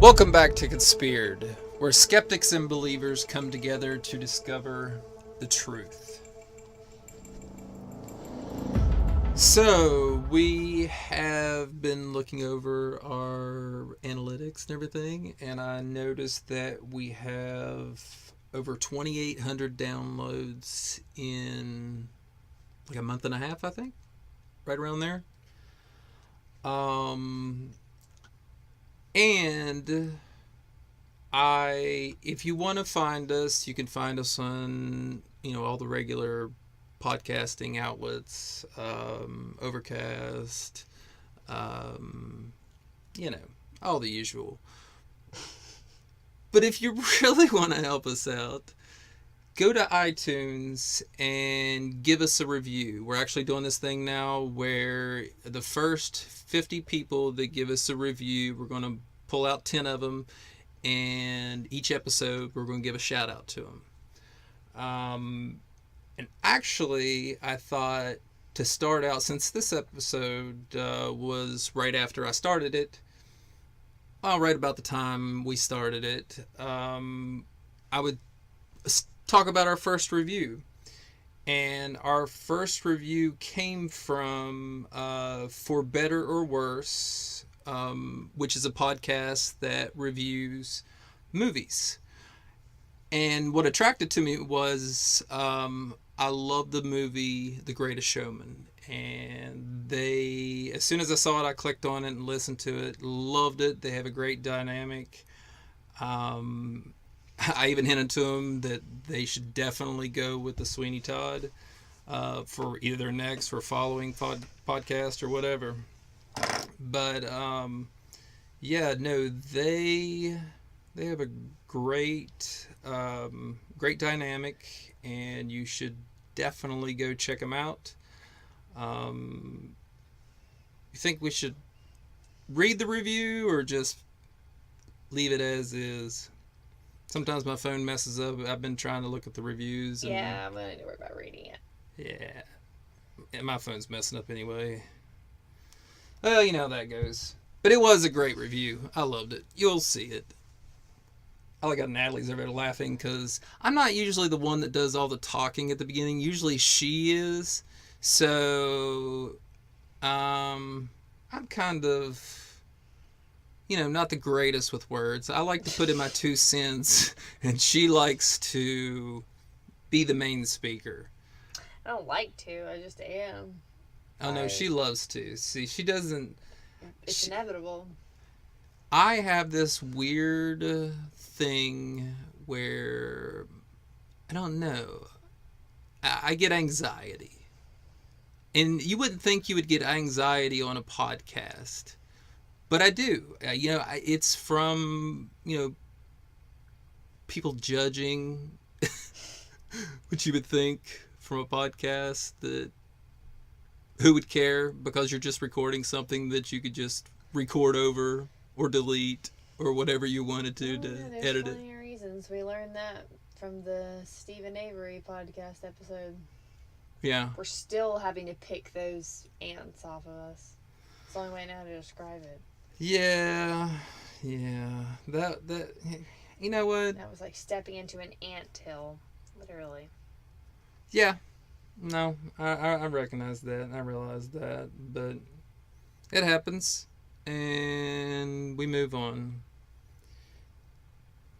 Welcome back to Conspired, where skeptics and believers come together to discover the truth. So, we have been looking over our analytics and everything, and I noticed that we have over 2,800 downloads in like a month and a half, I think, right around there. And if you want to find us, you can find us on, all the regular podcasting outlets, Overcast, all the usual. But if you really want to help us out, go to iTunes and give us a review. We're actually doing this thing now where the first 50 people that give us a review, we're going to pull out 10 of them, and each episode we're going to give a shout out to them. And actually, I thought to start out, since this episode was right after I started it, right about the time we started it, I would talk about our first review. And our first review came from For Better or Worse, which is a podcast that reviews movies. And what attracted to me was I love the movie The Greatest Showman. And as soon as I saw it, I clicked on it and listened to it. Loved it. They have a great dynamic. I even hinted to them that they should definitely go with the Sweeney Todd for either their next or following podcast or whatever. But they have a great dynamic, and you should definitely go check them out. You think we should read the review or just leave it as is? Sometimes my phone messes up. I've been trying to look at the reviews. Yeah, I'm going to worry about reading it. Yeah. And my phone's messing up anyway. Well, you know how that goes. But it was a great review. I loved it. You'll see it. I like how Natalie's over there laughing because I'm not usually the one that does all the talking at the beginning. Usually she is. So, I'm kind of, not the greatest with words. I like to put in my 2 cents, and she likes to be the main speaker. I don't like to. I just am. Oh, no, she loves to. See, she doesn't... It's inevitable. I have this weird thing where, I don't know, I get anxiety. And you wouldn't think you would get anxiety on a podcast. But I do. It's from, people judging what you would think from a podcast, that who would care because you're just recording something that you could just record over or delete or whatever you wanted to edit it. There's plenty of reasons. We learned that from the Stephen Avery podcast episode. Yeah. We're still having to pick those ants off of us. It's the only way I know how to describe it. Yeah. That you know what? That was like stepping into an anthill, literally. Yeah. No, I recognize that. I realize that, but it happens, and we move on.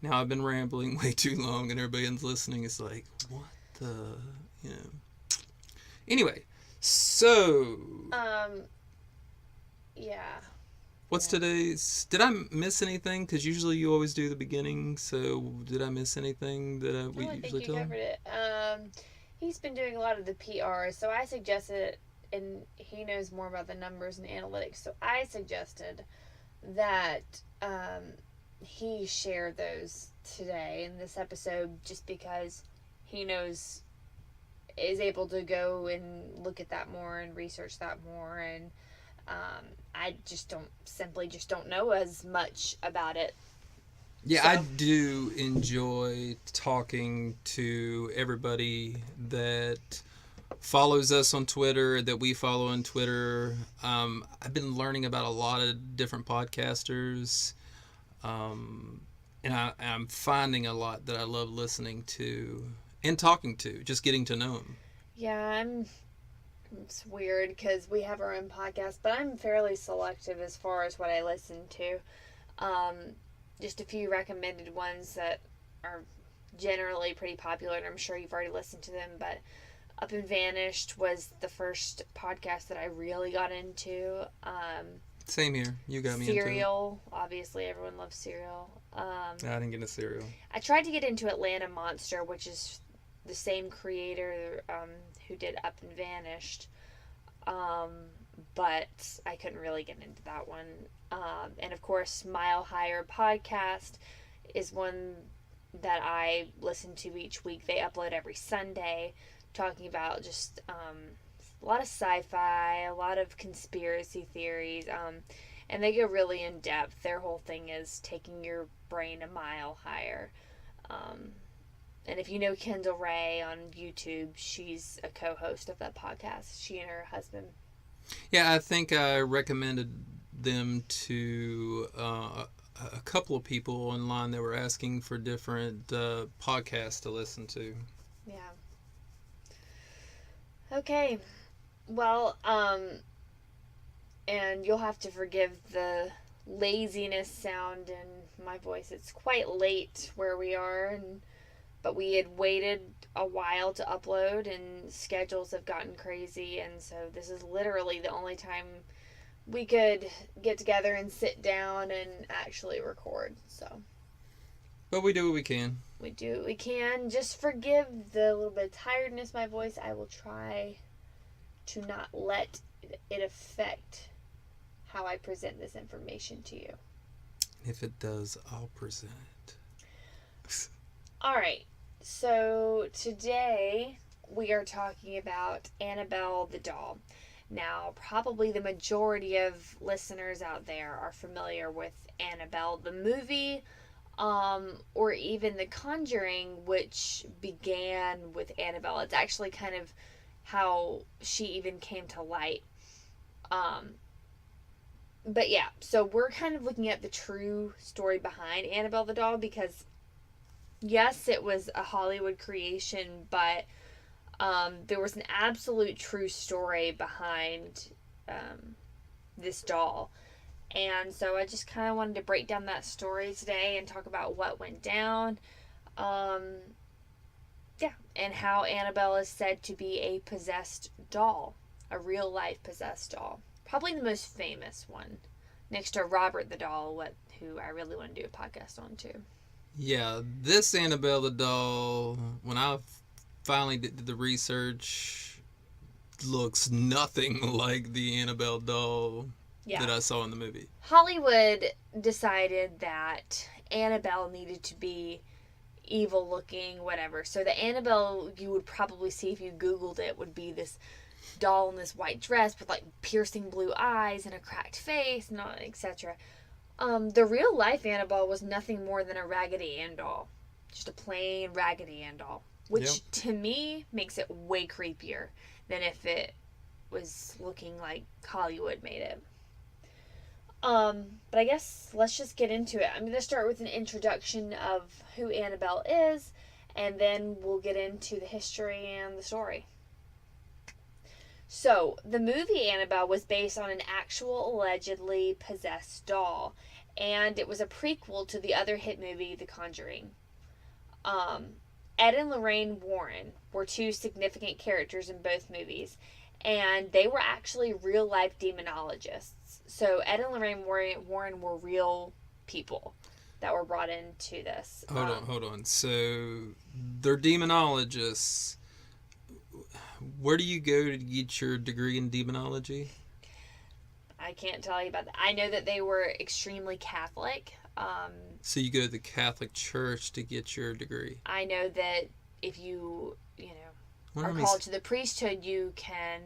Now I've been rambling way too long, and everybody that's listening is like, "What the?" Anyway, so. Yeah. What's today's... Did I miss anything? Because usually you always do the beginning, so did I miss anything that we usually tell? I think you covered it. He's been doing a lot of the PR, so I suggested, and he knows more about the numbers and analytics, so I suggested that he share those today in this episode just because he is able to go and look at that more and research that more, and I just don't know as much about it. Yeah, so. I do enjoy talking to everybody that follows us on Twitter, that we follow on Twitter. I've been learning about a lot of different podcasters. And I'm finding a lot that I love listening to and talking to, just getting to know them. Yeah, it's weird because we have our own podcast, but I'm fairly selective as far as what I listen to. Um, just a few recommended ones that are generally pretty popular, and I'm sure you've already listened to them, but Up and Vanished was the first podcast that I really got into. Same here. You got me Serial, obviously everyone loves Serial. into it. I didn't get into Serial. I tried to get into Atlanta Monster, which is the same creator who did Up and Vanished, but I couldn't really get into that one. And of course, Mile Higher podcast is one that I listen to each week. They upload every Sunday, talking about just a lot of sci-fi, a lot of conspiracy theories, and they go really in depth. Their whole thing is taking your brain a mile higher. And if you know Kendall Ray on YouTube, she's a co-host of that podcast. She and her husband. Yeah, I think I recommended them to a couple of people online that were asking for different podcasts to listen to. Yeah. Okay. Well, and you'll have to forgive the laziness sound in my voice. It's quite late where we are, but we had waited a while to upload, and schedules have gotten crazy, and so this is literally the only time we could get together and sit down and actually record. So, but we do what we can. We do what we can. Just forgive the little bit of tiredness in my voice. I will try to not let it affect how I present this information to you. If it does, I'll present it. All right. So today we are talking about Annabelle the Doll. Now, probably the majority of listeners out there are familiar with Annabelle the movie, or even The Conjuring, which began with Annabelle. It's actually kind of how she even came to light. But yeah, so we're kind of looking at the true story behind Annabelle the Doll, because yes, it was a Hollywood creation, but there was an absolute true story behind this doll. And so I just kind of wanted to break down that story today and talk about what went down. Yeah, and how Annabelle is said to be a possessed doll, a real life possessed doll. Probably the most famous one, next to Robert the Doll, who I really want to do a podcast on too. Yeah, this Annabelle the Doll, when I finally did the research, looks nothing like the Annabelle doll that I saw in the movie. Hollywood decided that Annabelle needed to be evil looking, whatever. So the Annabelle you would probably see if you Googled it would be this doll in this white dress with like piercing blue eyes and a cracked face, and etc. The real life Annabelle was nothing more than a Raggedy Ann doll. Just a plain Raggedy Ann doll. Which to me makes it way creepier than if it was looking like Hollywood made it. But I guess let's just get into it. I'm going to start with an introduction of who Annabelle is, and then we'll get into the history and the story. So, the movie Annabelle was based on an actual allegedly possessed doll, and it was a prequel to the other hit movie, The Conjuring. Ed and Lorraine Warren were two significant characters in both movies, and they were actually real-life demonologists. So Ed and Lorraine Warren were real people that were brought into this. Hold on. So they're demonologists. Where do you go to get your degree in demonology? I can't tell you about that. I know that they were extremely Catholic. So you go to the Catholic Church to get your degree. I know that if you are called to the priesthood, you can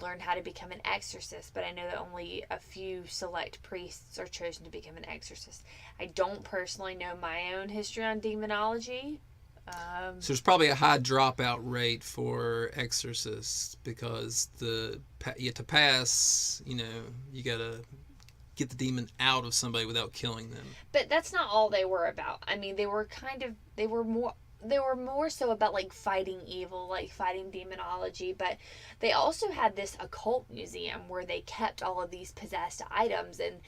learn how to become an exorcist. But I know that only a few select priests are chosen to become an exorcist. I don't personally know my own history on demonology. So there's probably a high dropout rate for exorcists because you have to pass. You gotta get the demon out of somebody without killing them. But that's not all they were about. I mean, they were more so about like fighting evil, like fighting demonology, but they also had this occult museum where they kept all of these possessed items, and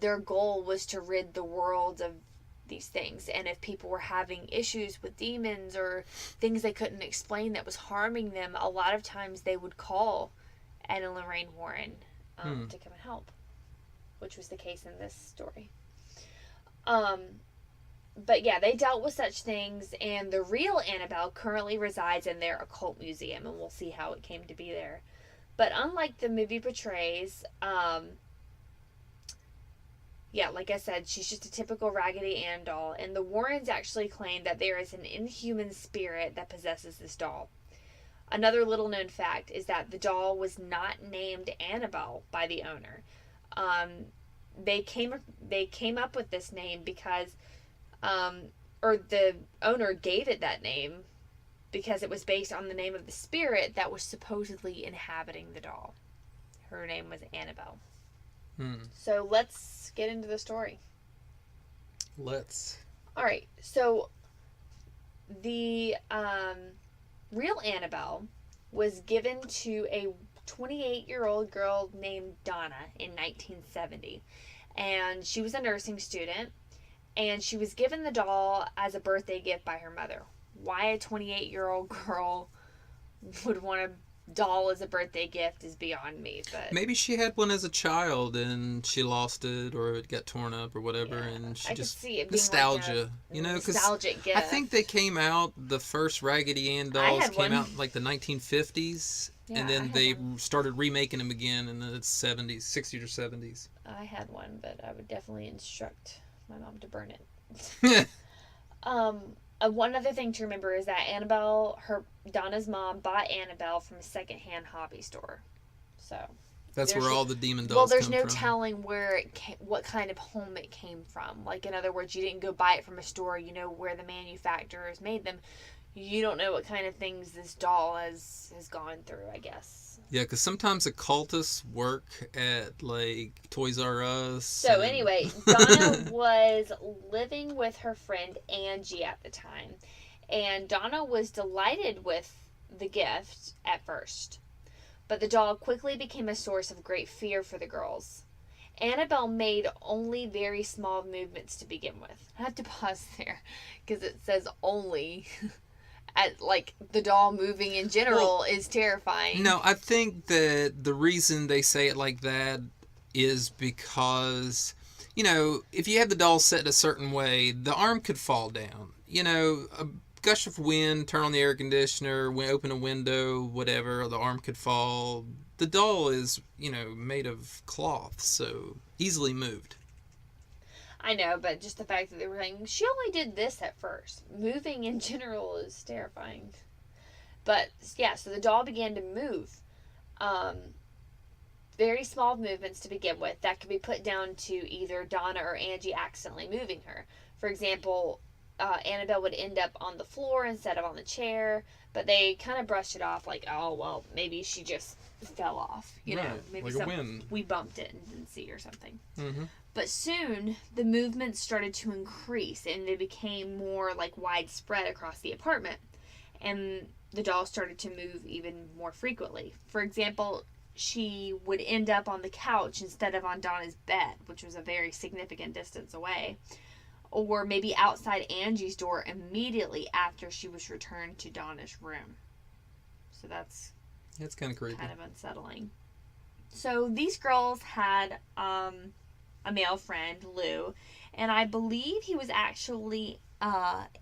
their goal was to rid the world of these things. And if people were having issues with demons or things they couldn't explain that was harming them, a lot of times they would call Ed and Lorraine Warren to come and help, which was the case in this story. But yeah, they dealt with such things, and the real Annabelle currently resides in their occult museum, and we'll see how it came to be there. But unlike the movie portrays, like I said, she's just a typical Raggedy Ann doll, and the Warrens actually claim that there is an inhuman spirit that possesses this doll. Another little known fact is that the doll was not named Annabelle by the owner. They came up with this name because, or the owner gave it that name because it was based on the name of the spirit that was supposedly inhabiting the doll. Her name was Annabelle. So let's get into the story. Let's. All right. So the real Annabelle was given to a 28-year-old girl named Donna in 1970. And she was a nursing student. And she was given the doll as a birthday gift by her mother. Why a 28-year-old girl would want a doll as a birthday gift is beyond me. But maybe she had one as a child and she lost it, or it got torn up or whatever, and she I just could see it being nostalgia, like a because nostalgic gift. I think they came out, the first Raggedy Ann dolls came out in like the 1950s, and then they started remaking them again in the 70s, 60s or 70s. I had one, but I would definitely instruct my mom to burn it. One other thing to remember is that Donna's mom bought Annabelle from a secondhand hobby store. So that's where all the demon dolls Well, there's come no from. telling what kind of home it came from. Like, in other words, you didn't go buy it from a store, where the manufacturers made them. You don't know what kind of things this doll has gone through, I guess. Yeah, because sometimes occultists work at, like, Toys R Us. So, anyway, Donna was living with her friend Angie at the time. And Donna was delighted with the gift at first. But the doll quickly became a source of great fear for the girls. Annabelle made only very small movements to begin with. I have to pause there because it says only. The doll moving in general is terrifying. No, I think that the reason they say it like that is because, if you have the doll set a certain way, the arm could fall down. A gush of wind, turn on the air conditioner, open a window, whatever, the arm could fall. The doll is, made of cloth, so easily moved. I know, but just the fact that they were saying, she only did this at first. Moving in general is terrifying. But, yeah, so the doll began to move. Very small movements to begin with that could be put down to either Donna or Angie accidentally moving her. For example, Annabelle would end up on the floor instead of on the chair, but they kind of brushed it off like, oh, well, maybe she just fell off. Right, maybe like a wind. We bumped it and didn't see or something. Mm-hmm. But soon, the movements started to increase, and they became more, widespread across the apartment. And the doll started to move even more frequently. For example, she would end up on the couch instead of on Donna's bed, which was a very significant distance away. Or maybe outside Angie's door immediately after she was returned to Donna's room. So that's kind of creepy. Kind of unsettling. So these girls had a male friend, Lou, and I believe he was actually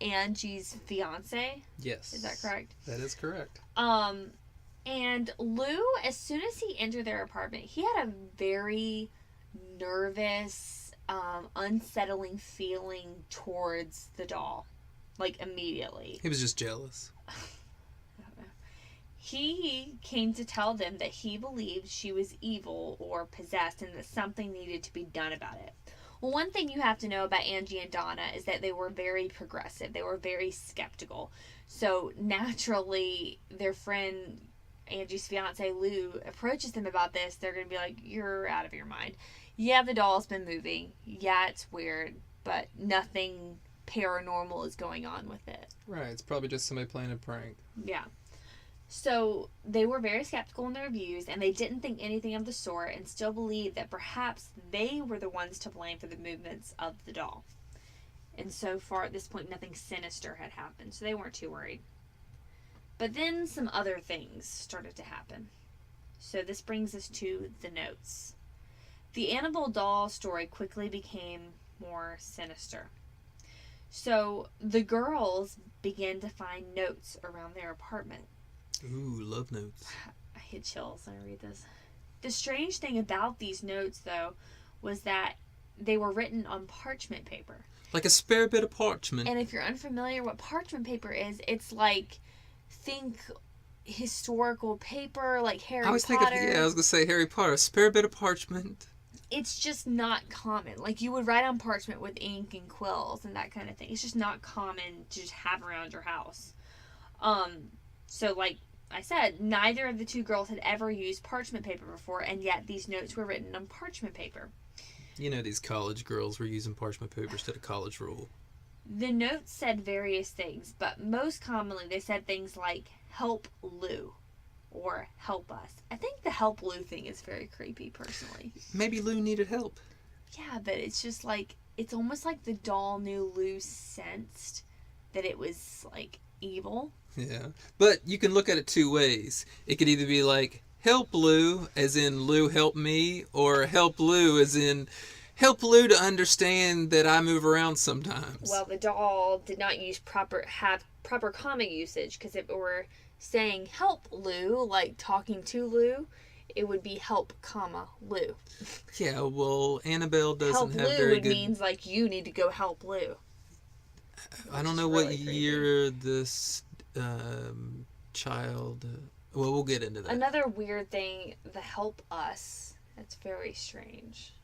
Angie's fiance. Yes. Is that correct? That is correct. And Lou, as soon as he entered their apartment, he had a very nervous, unsettling feeling towards the doll. Immediately. He was just jealous. He came to tell them that he believed she was evil or possessed and that something needed to be done about it. Well, one thing you have to know about Angie and Donna is that they were very progressive. They were very skeptical. So naturally, their friend Angie's fiance Lou approaches them about this, they're going to be like, you're out of your mind. Yeah, the doll's been moving. Yeah, it's weird, but nothing paranormal is going on with it. Right, it's probably just somebody playing a prank. Yeah. So they were very skeptical in their reviews, and they didn't think anything of the sort, and still believed that perhaps they were the ones to blame for the movements of the doll. And so far at this point, nothing sinister had happened, so they weren't too worried. But then some other things started to happen. So this brings us to the notes. The Annabelle doll story quickly became more sinister. So the girls began to find notes around their apartment. Ooh, love notes. I get chills when I read this. The strange thing about these notes, though, was that they were written on parchment paper. Like a spare bit of parchment. And if you're unfamiliar what parchment paper is, it's like, think historical paper, like Harry Potter. I was going to say Harry Potter. A spare bit of parchment. It's just not common. Like, you would write on parchment with ink and quills and that kind of thing. It's just not common to just have around your house. So, like I said, neither of the two girls had ever used parchment paper before, and yet these notes were written on parchment paper. You know, these college girls were using parchment paper instead of college rule. The notes said various things, but most commonly they said things like, help Lou, or help us. I think the help Lou thing is very creepy, personally. Maybe Lou needed help. Yeah, but it's just like, it's almost like the doll knew Lou sensed that it was, like, evil. Yeah, but you can look at it two ways. It could either be like, help Lou, as in Lou help me, or help Lou as in help Lou to understand that I move around sometimes. Well, the doll did not have proper comma usage, because if it were saying help Lou, like talking to Lou, it would be help, comma, Lou. Yeah, well, Annabelle doesn't help have Lou very good... means like you need to go help Lou. I don't know really what creepy. year this child... well, we'll get into that. Another weird thing, the help us. That's very strange.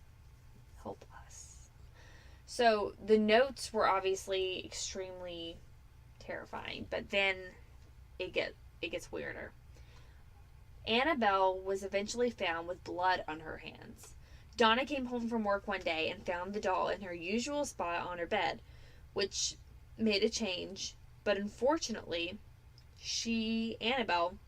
Help us. So the notes were obviously extremely terrifying, but then it gets weirder. Annabelle was eventually found with blood on her hands. Donna came home from work one day and found the doll in her usual spot on her bed, which made a change, but unfortunately, Annabelle,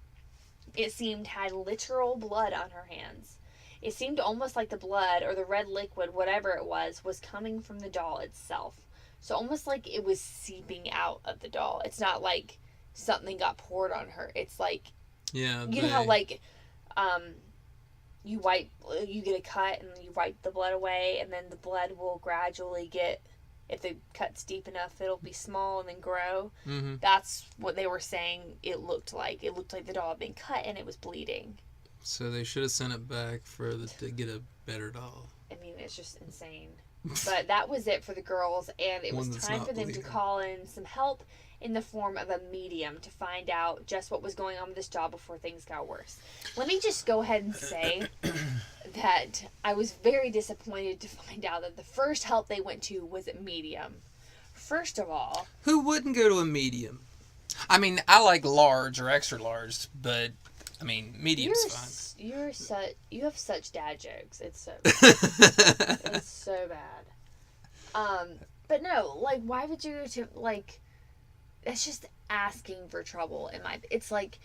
it seemed, had literal blood on her hands. It seemed almost like the blood or the red liquid, whatever it was coming from the doll itself. So almost like it was seeping out of the doll. It's not like something got poured on her. It's like, yeah, you know how like you get a cut and you wipe the blood away, and then the blood will gradually get, if the cut's deep enough, it'll be small and then grow. Mm-hmm. That's what they were saying it looked like. It looked like the doll had been cut and it was bleeding. So they should have sent it back to get a better doll. I mean, it's just insane. But that was it for the girls, and it was time for them to call in some help in the form of a medium to find out just what was going on with this doll before things got worse. Let me just go ahead and say that I was very disappointed to find out that the first help they went to was a medium. First of all... Who wouldn't go to a medium? I mean, I like large or extra large, but... I mean, medium's fine. You have such dad jokes. It's so bad. It's so bad. But no, like, why would you go to, like, that's just asking for trouble. It's like,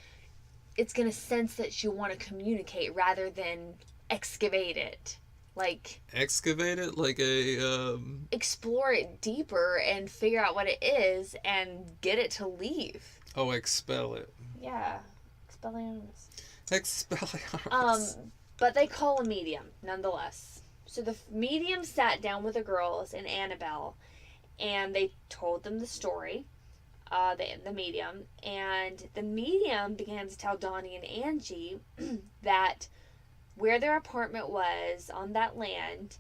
it's gonna sense that you want to communicate rather than excavate it. Like, excavate it like a explore it deeper and figure out what it is and get it to leave. Oh, expel it. Yeah. Expelliarmus. Expelliarmus. But they call a medium, nonetheless. So the medium sat down with the girls and Annabelle, and they told them the story, the medium, and the medium began to tell Donnie and Angie that where their apartment was on that land,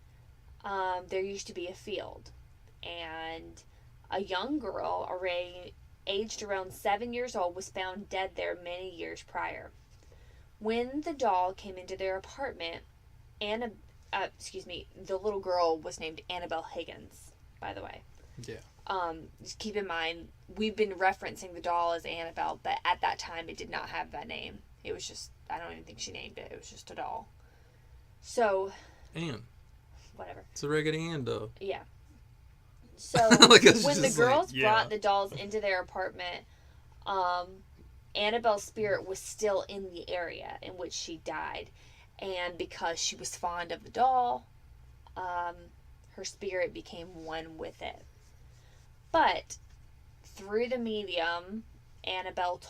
there used to be a field, and a young girl, aged around 7 years old, was found dead there many years prior. When the doll came into their apartment, the little girl was named Annabelle Higgins, by the way. Yeah. Just keep in mind, we've been referencing the doll as Annabelle, but at that time it did not have that name. It was just, I don't even think she named it. It was just a doll. So, Ann. whatever. It's a Raggedy Ann doll. Yeah. So, Like, when the girls brought the dolls into their apartment, Annabelle's spirit was still in the area in which she died. And because she was fond of the doll, her spirit became one with it. But through the medium, Annabelle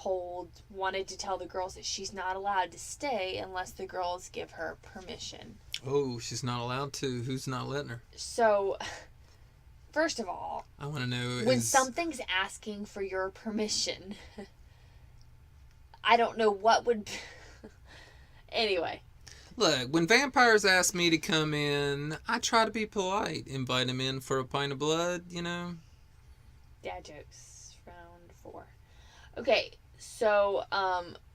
wanted to tell the girls that she's not allowed to stay unless the girls give her permission. Oh, she's not allowed to. Who's not letting her? So, first of all, I want to know when something's asking for your permission, I don't know what would... Anyway. Look, when vampires ask me to come in, I try to be polite. Invite them in for a pint of blood, you know? Dad jokes, round 4. Okay, so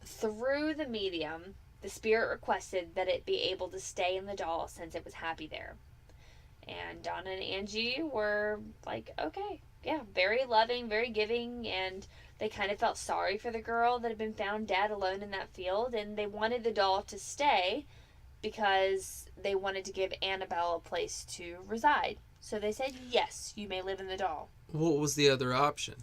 through the medium, the spirit requested that it be able to stay in the doll since it was happy there. And Donna and Angie were like, okay, yeah, very loving, very giving, and they kind of felt sorry for the girl that had been found dead alone in that field, and they wanted the doll to stay because they wanted to give Annabelle a place to reside. So they said, yes, you may live in the doll. What was the other option?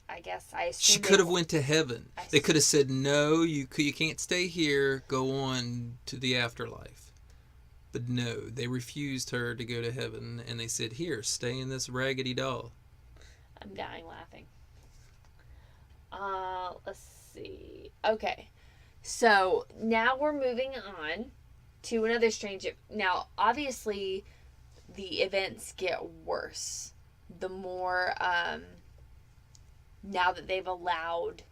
I guess I assume she could have went to heaven. They could have said, no, you can't stay here, go on to the afterlife. But no, they refused her to go to heaven, and they said, here, stay in this raggedy doll. I'm dying laughing. Let's see. Okay. So, now we're moving on to another strange... Now, obviously, the events get worse. The more, now that they've allowed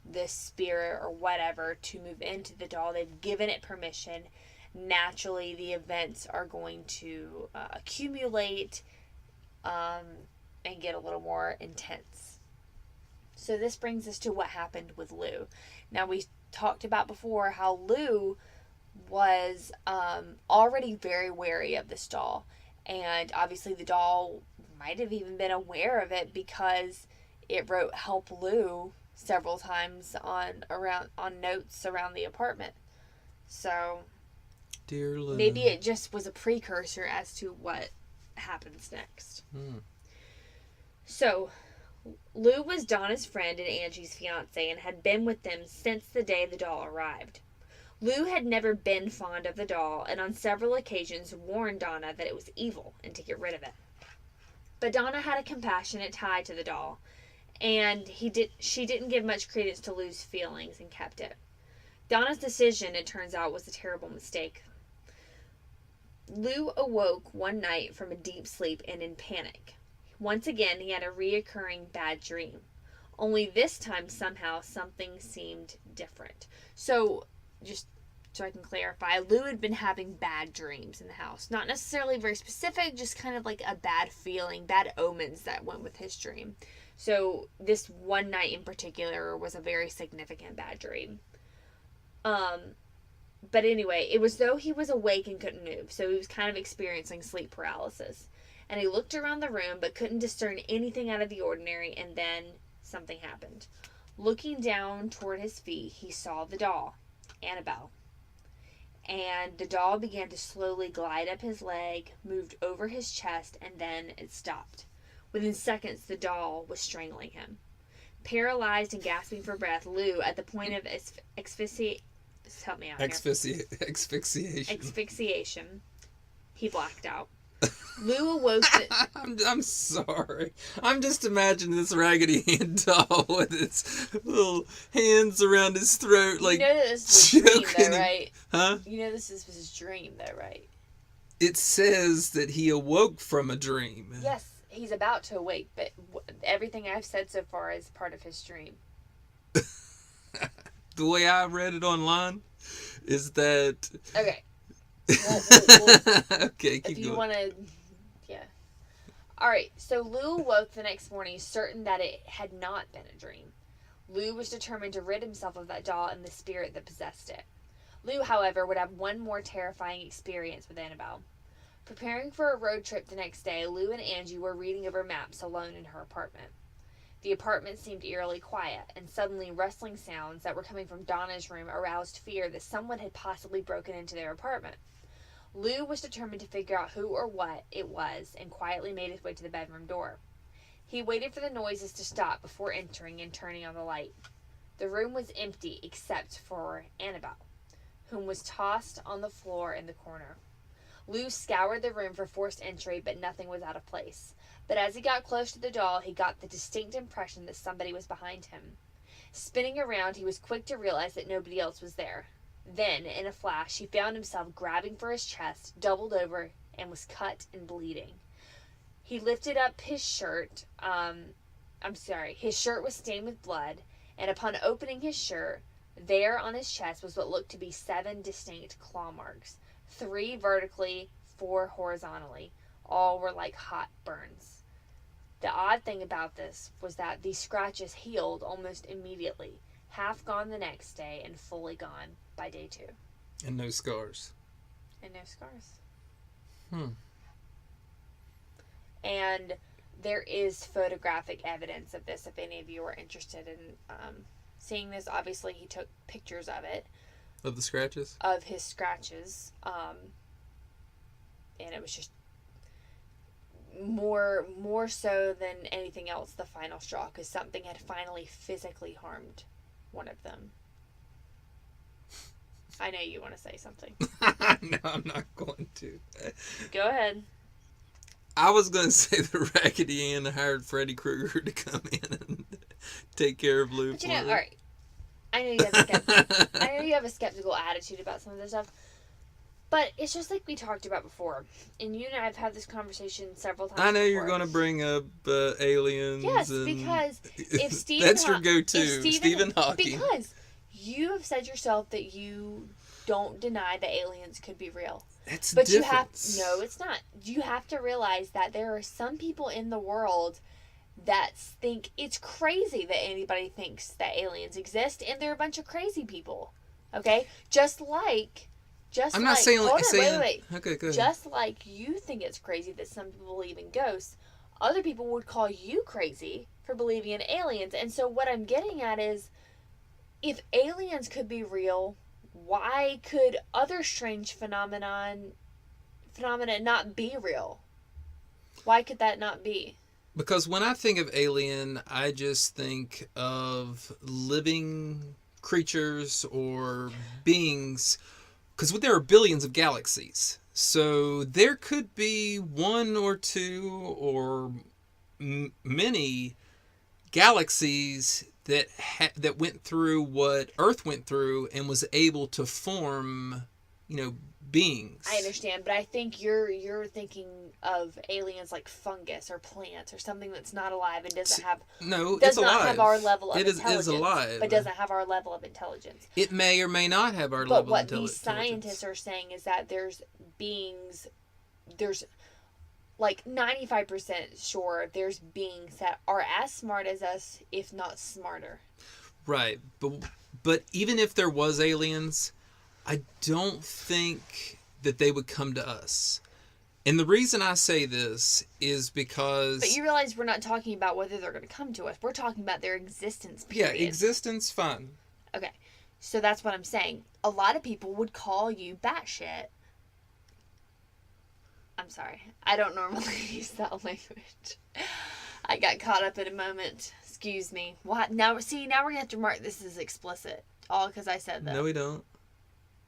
this spirit or whatever to move into the doll, they've given it permission. Naturally, the events are going to accumulate and get a little more intense. So this brings us to what happened with Lou. Now, we talked about before how Lou was already very wary of this doll. And obviously the doll might have even been aware of it because it wrote "Help Lou" several times on notes around the apartment. So Dear Lou. Maybe it just was a precursor as to what happens next. So Lou was Donna's friend and Angie's fiance and had been with them since the day the doll arrived. Lou had never been fond of the doll and on several occasions warned Donna that it was evil and to get rid of it. But Donna had a compassionate tie to the doll, and she didn't give much credence to Lou's feelings and kept it. Donna's decision, it turns out, was a terrible mistake. Lou awoke one night from a deep sleep and in panic. Once again, he had a reoccurring bad dream. Only this time, somehow, something seemed different. So, just so I can clarify, Lou had been having bad dreams in the house. Not necessarily very specific, just kind of like a bad feeling, bad omens that went with his dream. So, this one night in particular was a very significant bad dream. But anyway, it was though he was awake and couldn't move, so he was kind of experiencing sleep paralysis. And he looked around the room but couldn't discern anything out of the ordinary, and then something happened. Looking down toward his feet, he saw the doll, Annabelle. And the doll began to slowly glide up his leg, moved over his chest, and then it stopped. Within seconds, the doll was strangling him. Paralyzed and gasping for breath, Lou, at the point of asphyxiation, he blacked out. Lou awoke. I'm sorry. I'm just imagining this Raggedy Ann doll with its little hands around his throat, like, you know this was his dream, though, right? Huh? You know this was his dream, though, right? It says that he awoke from a dream. Yes, he's about to awake, but everything I've said so far is part of his dream. The way I read it online is that... Okay. Okay, keep if you going. want to... Yeah. Alright, so Lou awoke the next morning certain that it had not been a dream. Lou was determined to rid himself of that doll and the spirit that possessed it. Lou, however, would have one more terrifying experience with Annabelle. Preparing for a road trip the next day, Lou and Angie were reading over maps alone in her apartment. The apartment seemed eerily quiet, and suddenly rustling sounds that were coming from Donna's room aroused fear that someone had possibly broken into their apartment. Lou was determined to figure out who or what it was and quietly made his way to the bedroom door. He waited for the noises to stop before entering and turning on the light. The room was empty except for Annabelle, whom was tossed on the floor in the corner. Lou scoured the room for forced entry, but nothing was out of place. But as he got close to the doll, he got the distinct impression that somebody was behind him. Spinning around, he was quick to realize that nobody else was there. Then, in a flash, he found himself grabbing for his chest, doubled over, and was cut and bleeding. He lifted up his shirt. His shirt was stained with blood, and upon opening his shirt, there on his chest was what looked to be 7 distinct claw marks. 3 vertically, 4 horizontally. All were like hot burns. The odd thing about this was that these scratches healed almost immediately, half gone the next day and fully gone by day 2. And no scars. And no scars. Hmm. And there is photographic evidence of this if any of you are interested in seeing this. Obviously, he took pictures of it. Of the scratches? Of his scratches. And it was just more so than anything else the final straw, because something had finally physically harmed one of them. I know you want to say something. No, I'm not going to. Go ahead. I was going to say the Raggedy Ann hired Freddy Krueger to come in and take care of Lou. But all right. I know you have a skeptical attitude about some of this stuff. But it's just like we talked about before. And you and I have had this conversation several times I know before. you're going to bring up aliens. Yes, and because if Stephen that's your go-to, Stephen Hawking. Because you have said yourself that you don't deny that aliens could be real. That's but difference. No, it's not. You have to realize that there are some people in the world that think it's crazy that anybody thinks that aliens exist, and they're a bunch of crazy people. Okay? I'm not saying... Wait. Okay, go ahead. Just like you think it's crazy that some people believe in ghosts, other people would call you crazy for believing in aliens. And so what I'm getting at is, if aliens could be real, why could other strange phenomena not be real? Why could that not be? Because when I think of alien, I just think of living creatures or beings, because there are billions of galaxies. So there could be 1 or 2 or many galaxies that went through what Earth went through and was able to form, beings. I understand, but I think you're thinking of aliens like fungus or plants or something that's not alive and does not have our level of intelligence. It is alive, but doesn't have our level of intelligence. It may or may not have our level of intelligence. But what these scientists are saying is that there's like 95% sure there's beings that are as smart as us, if not smarter. Right, but even if there was aliens, I don't think that they would come to us. And the reason I say this is because... But you realize we're not talking about whether they're going to come to us. We're talking about their existence, period. Yeah, existence, fine. Okay, so that's what I'm saying. A lot of people would call you batshit. I'm sorry. I don't normally use that language. I got caught up in a moment. Excuse me. What? Now we're going to have to mark this as explicit. All because I said that. No, we don't.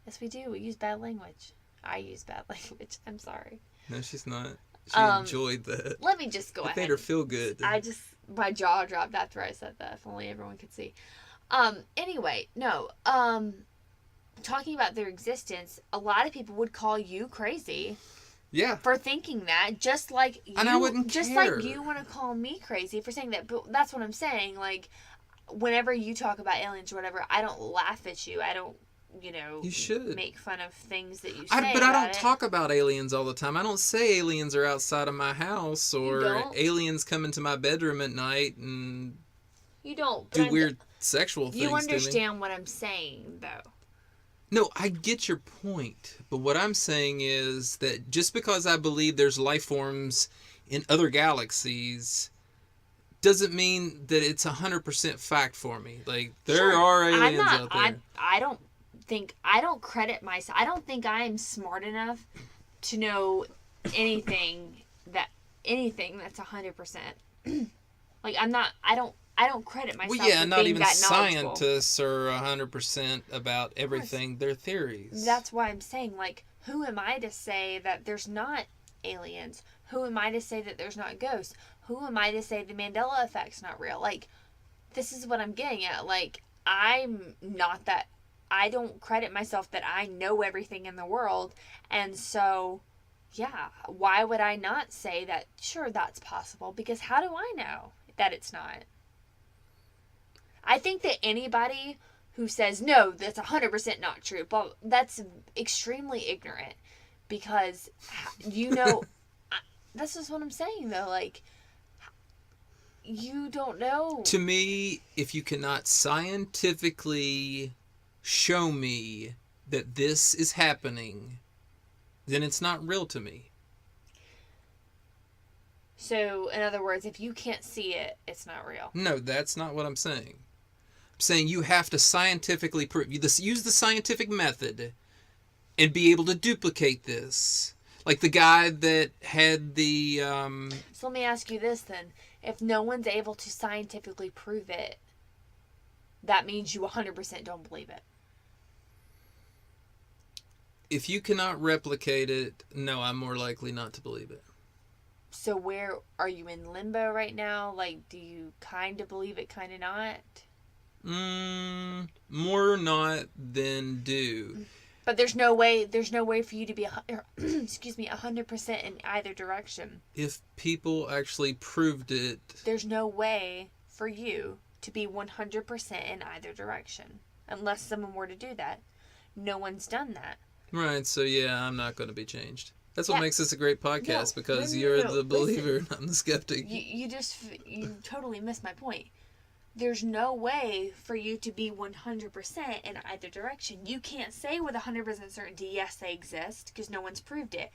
Yes, we do. We use bad language. I use bad language. I'm sorry. No, she's not. She enjoyed that. Let me just go ahead. It made her feel good. My jaw dropped after I said that. If only everyone could see. Anyway, no. Talking about their existence, a lot of people would call you crazy. Yeah. For thinking that, just like you, and I wouldn't just care. like you want to call me crazy for saying that. But that's what I'm saying. Like, whenever you talk about aliens or whatever, I don't laugh at you. I don't, you should make fun of things that you say. But I don't talk about aliens all the time. I don't say aliens are outside of my house or aliens come into my bedroom at night and you don't do weird sexual things. You understand what I'm saying, though. No, I get your point. But what I'm saying is that just because I believe there's life forms in other galaxies doesn't mean that it's 100% fact for me. Like, there Sure. are aliens out there. I don't credit myself. I don't think I'm smart enough to know anything that's 100%. Like, I don't credit myself Well, yeah, with not being even that knowledgeable. scientists are 100% about everything. They're theories. That's why I'm saying, like, who am I to say that there's not aliens? Who am I to say that there's not ghosts? Who am I to say the Mandela effect's not real? Like, this is what I'm getting at. Like, I'm not that. I don't credit myself that I know everything in the world. And so, yeah, why would I not say that, sure, that's possible? Because how do I know that it's not? I think that anybody who says, no, that's 100% not true, but that's extremely ignorant. Because, this is what I'm saying, though. Like, you don't know. To me, if you cannot scientifically show me that this is happening, then it's not real to me. So, in other words, if you can't see it, it's not real. No, that's not what I'm saying. I'm saying you have to scientifically prove. Use the scientific method and be able to duplicate this. Like the guy that had the... So let me ask you this then. If no one's able to scientifically prove it, that means you 100% don't believe it. If you cannot replicate it, no, I'm more likely not to believe it. So where are you in limbo right now? Like, do you kind of believe it, kind of not? More not than do. But there's no way for you to be 100% in either direction. If people actually proved it, there's no way for you to be 100% in either direction unless someone were to do that. No one's done that. Right, so yeah, I'm not going to be changed. That's what makes this a great podcast, because you're the believer and I'm the skeptic. You totally missed my point. There's no way for you to be 100% in either direction. You can't say with 100% certainty, yes, they exist, because no one's proved it.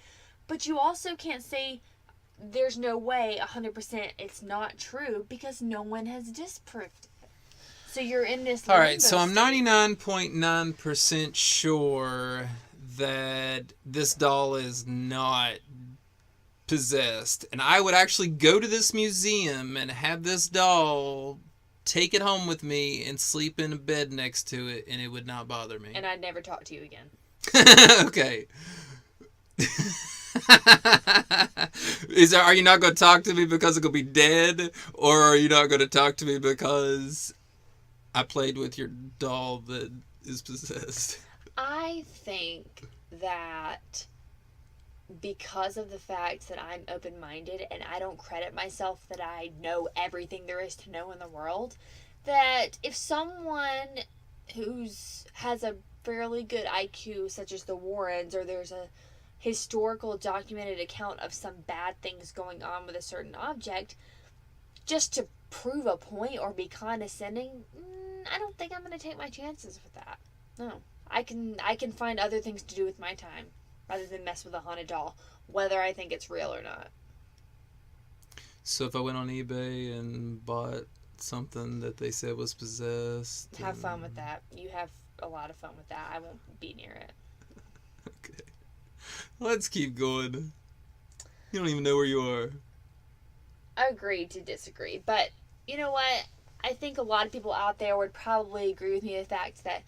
But you also can't say there's no way 100% it's not true, because no one has disproved it. So you're in this limbo. All right, so I'm 99.9% sure that this doll is not possessed. And I would actually go to this museum and have this doll, take it home with me, and sleep in a bed next to it, and it would not bother me. And I'd never talk to you again. Okay. Are you not going to talk to me because it could be dead, or are you not going to talk to me because I played with your doll that is possessed? I think that because of the fact that I'm open-minded and I don't credit myself that I know everything there is to know in the world, that if someone has a fairly good IQ, such as the Warrens, or there's a historical documented account of some bad things going on with a certain object, just to prove a point or be condescending, I don't think I'm going to take my chances with that. No. I can find other things to do with my time rather than mess with a haunted doll, whether I think it's real or not. So if I went on eBay and bought something that they said was possessed... Have fun with that. You have a lot of fun with that. I won't be near it. Okay. Let's keep going. You don't even know where you are. Agree to disagree. But you know what? I think a lot of people out there would probably agree with me the fact that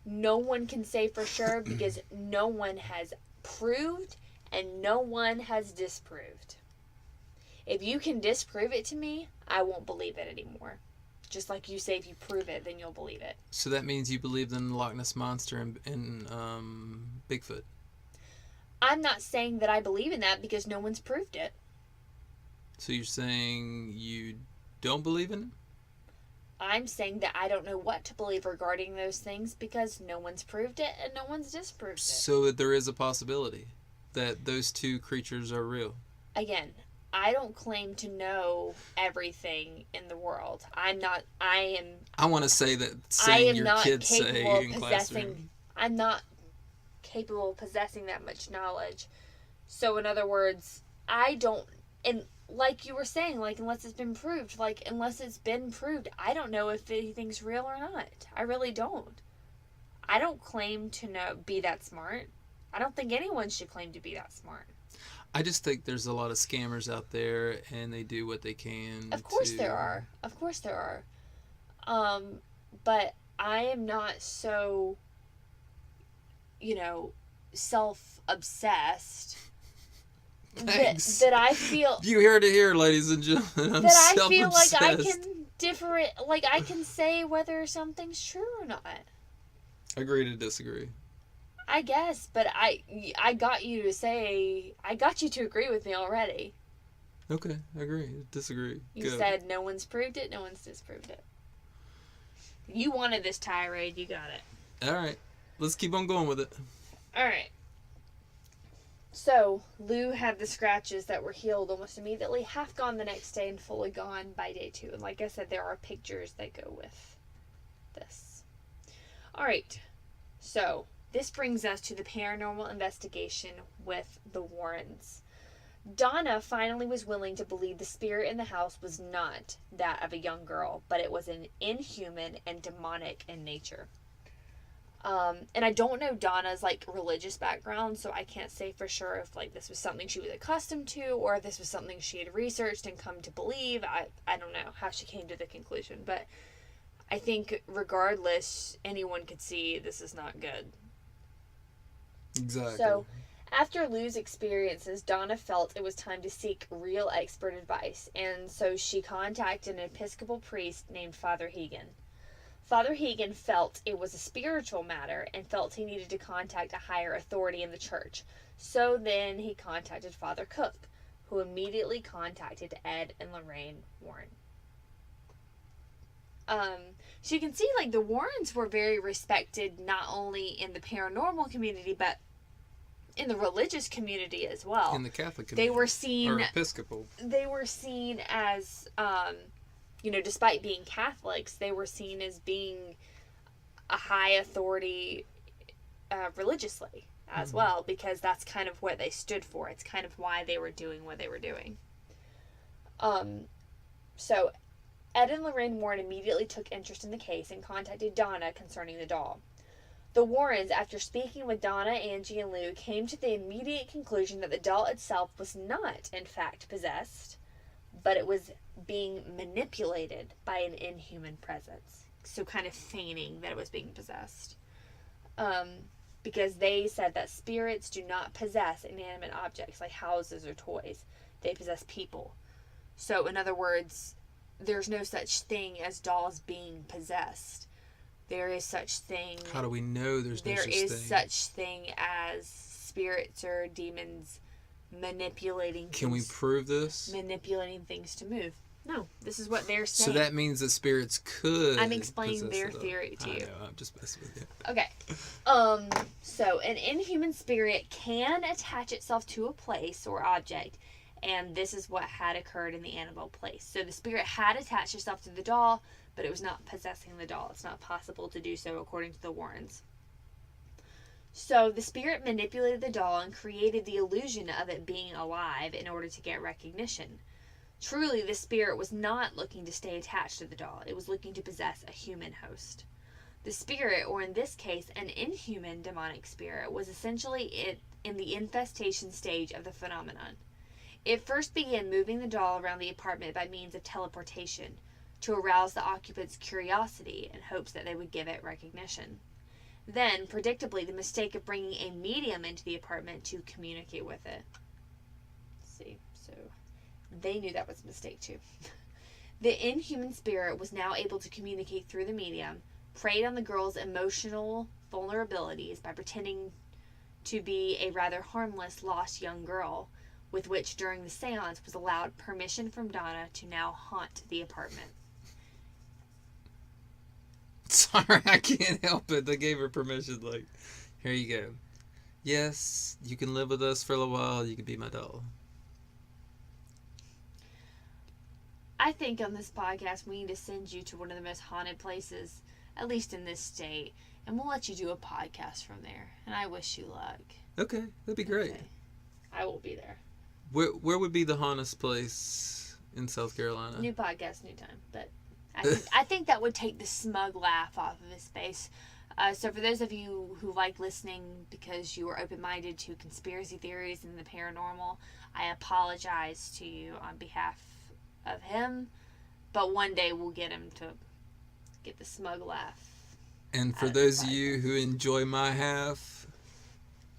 no one can say for sure, because no one has proved and no one has disproved. If you can disprove it to me, I won't believe it anymore. Just like you say, if you prove it, then you'll believe it. So that means you believe in the Loch Ness Monster and Bigfoot. I'm not saying that I believe in that because no one's proved it. So you're saying you don't believe in it? I'm saying that I don't know what to believe regarding those things because no one's proved it and no one's disproved it. So there is a possibility that those two creatures are real. Again, I don't claim to know everything in the world. I want to say that saying your kids say in classroom. I'm not capable of possessing that much knowledge. So in other words, I don't, and like you were saying, like, unless it's been proved. Like, unless it's been proved, I don't know if anything's real or not. I really don't. I don't claim to be that smart. I don't think anyone should claim to be that smart. I just think there's a lot of scammers out there, and they do what they can. Of course there are. Of course there are. But I am not so, self-obsessed that I feel... You heard it here, ladies and gentlemen. I'm that I feel like I self-obsessed. can say whether something's true or not. Agree to disagree. I guess, but I got you to agree with me already. Okay, agree. Disagree. You said no one's proved it, no one's disproved it. You wanted this tirade, you got it. Alright, let's keep on going with it. Alright. So, Lou had the scratches that were healed almost immediately, half gone the next day, and fully gone by day 2. And like I said, there are pictures that go with this. Alright, so... this brings us to the paranormal investigation with the Warrens. Donna finally was willing to believe the spirit in the house was not that of a young girl, but it was an inhuman and demonic in nature. And I don't know Donna's religious background, so I can't say for sure if this was something she was accustomed to, or if this was something she had researched and come to believe. I don't know how she came to the conclusion, but I think regardless, anyone could see this is not good. Exactly. So, after Lou's experiences, Donna felt it was time to seek real expert advice, and so she contacted an Episcopal priest named Father Hegan. Father Hegan felt it was a spiritual matter and felt he needed to contact a higher authority in the church. So then he contacted Father Cook, who immediately contacted Ed and Lorraine Warren. So you can see, the Warrens were very respected not only in the paranormal community, but in the religious community as well. In the Catholic community. They were seen... or Episcopal. They were seen as, despite being Catholics, they were seen as being a high authority religiously as well, because that's kind of what they stood for. It's kind of why they were doing what they were doing. So... Ed and Lorraine Warren immediately took interest in the case and contacted Donna concerning the doll. The Warrens, after speaking with Donna, Angie, and Lou, came to the immediate conclusion that the doll itself was not, in fact, possessed, but it was being manipulated by an inhuman presence. So kind of feigning that it was being possessed. Because they said that spirits do not possess inanimate objects like houses or toys. They possess people. So, in other words... there's no such thing as dolls being possessed. There is such thing... How do we know there's no such thing? There is such thing as spirits or demons manipulating things. Can we prove this? Manipulating things to move. No, this is what they're saying. So that means that spirits could... I'm explaining their theory to you. I know, I'm just messing with you. Okay. So an inhuman spirit can attach itself to a place or object, and this is what had occurred in the Annabelle place. So the spirit had attached itself to the doll, but it was not possessing the doll. It's not possible to do so according to the Warrens. So the spirit manipulated the doll and created the illusion of it being alive in order to get recognition. Truly, the spirit was not looking to stay attached to the doll. It was looking to possess a human host. The spirit, or in this case, an inhuman demonic spirit, was essentially in the infestation stage of the phenomenon. It first began moving the doll around the apartment by means of teleportation to arouse the occupants' curiosity in hopes that they would give it recognition. Then, predictably, the mistake of bringing a medium into the apartment to communicate with it. Let's see, so they knew that was a mistake too. The inhuman spirit was now able to communicate through the medium, preyed on the girl's emotional vulnerabilities by pretending to be a rather harmless lost young girl, with which during the seance was allowed permission from Donna to now haunt the apartment. Sorry, I can't help it. They gave her permission, like, here you go. Yes, you can live with us for a little while. You can be my doll. I think on this podcast we need to send you to one of the most haunted places, at least in this state, and we'll let you do a podcast from there. And I wish you luck. Okay, that'd be great. Okay. I will be there. Where would be the hauntest place in South Carolina? New podcast, new time. But I think that would take the smug laugh off of his face. So for those of you who like listening because you are open-minded to conspiracy theories and the paranormal, I apologize to you on behalf of him. But one day we'll get him to get the smug laugh. And for those of you who enjoy my half,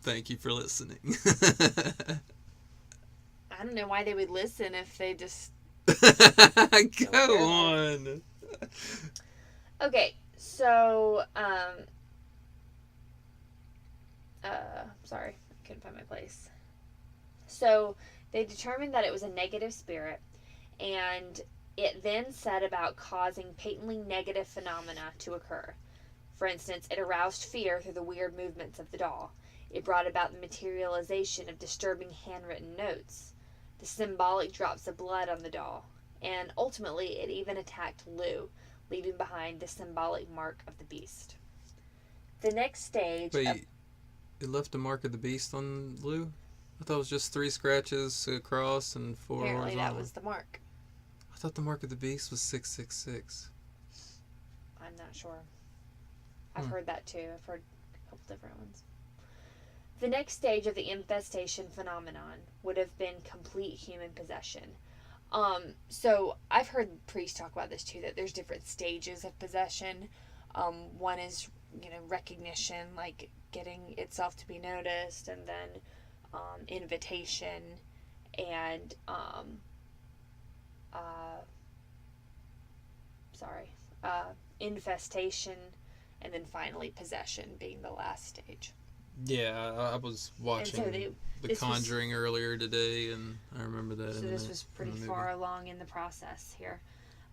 thank you for listening. I don't know why they would listen if they just... Go on. Okay, so, sorry, I couldn't find my place. So, they determined that it was a negative spirit, and it then set about causing patently negative phenomena to occur. For instance, it aroused fear through the weird movements of the doll. It brought about the materialization of disturbing handwritten notes, the symbolic drops of blood on the doll, and ultimately it even attacked Lou, leaving behind the symbolic mark of the beast. The next stage... Wait, it left a mark of the beast on Lou? I thought it was just 3 scratches across and 4 apparently horizontal. that was the mark. I thought the mark of the beast was 666. I'm not sure. I've heard that too. I've heard a couple different ones. The next stage of the infestation phenomenon would have been complete human possession. So I've heard priests talk about this too, that there's different stages of possession. One is, recognition, like getting itself to be noticed, and then invitation, and infestation, and then finally possession being the last stage. Yeah, I was watching The Conjuring earlier today, and I remember that. So this was pretty far along in the process here.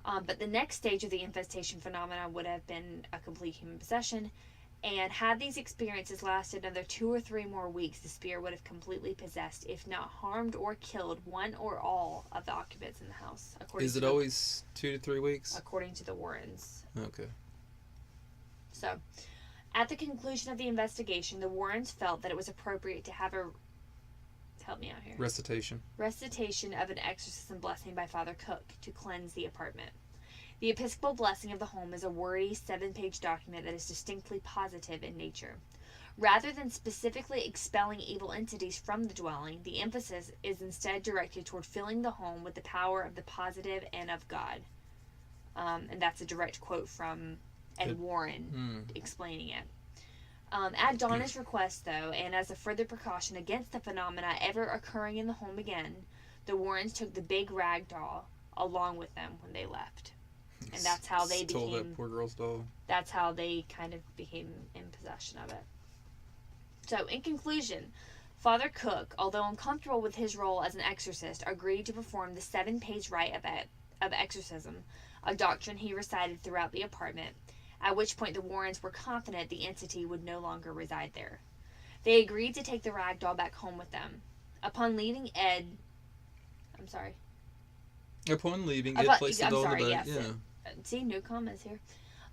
But the next stage of the infestation phenomena would have been a complete human possession. And had these experiences lasted another 2 or 3 more weeks, the spirit would have completely possessed, if not harmed or killed, one or all of the occupants in the house. Is it always 2 to 3 weeks? According to the Warrens. Okay. So, at the conclusion of the investigation, the Warrens felt that it was appropriate to have a... Help me out here. Recitation of an exorcism blessing by Father Cook to cleanse the apartment. The Episcopal blessing of the home is a wordy 7-page document that is distinctly positive in nature. Rather than specifically expelling evil entities from the dwelling, the emphasis is instead directed toward filling the home with the power of the positive and of God. And that's a direct quote from Ed Warren explaining it. At Donna's request, though, and as a further precaution against the phenomena ever occurring in the home again, the Warrens took the big rag doll along with them when they left. And that's how they became... that poor girl's doll. That's how they kind of became in possession of it. So, in conclusion, Father Cook, although uncomfortable with his role as an exorcist, agreed to perform the 7-page rite of exorcism, a doctrine he recited throughout the apartment, at which point the Warrens were confident the entity would no longer reside there. They agreed to take the rag doll back home with them. Upon leaving, Ed placed the doll in the back. Yeah. See, no comments here.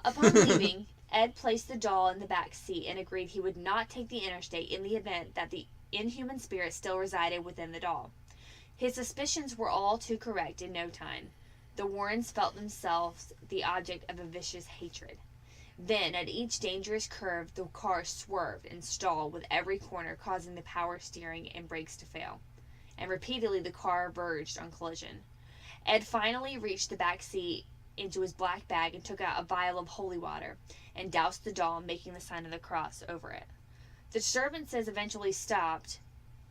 Upon leaving, Ed placed the doll in the back seat and agreed he would not take the interstate in the event that the inhuman spirit still resided within the doll. His suspicions were all too correct in no time. The Warrens felt themselves the object of a vicious hatred. Then, at each dangerous curve, the car swerved and stalled with every corner causing the power steering and brakes to fail. And repeatedly the car verged on collision. Ed finally reached the back seat into his black bag and took out a vial of holy water and doused the doll, making the sign of the cross over it. The disturbances eventually stopped,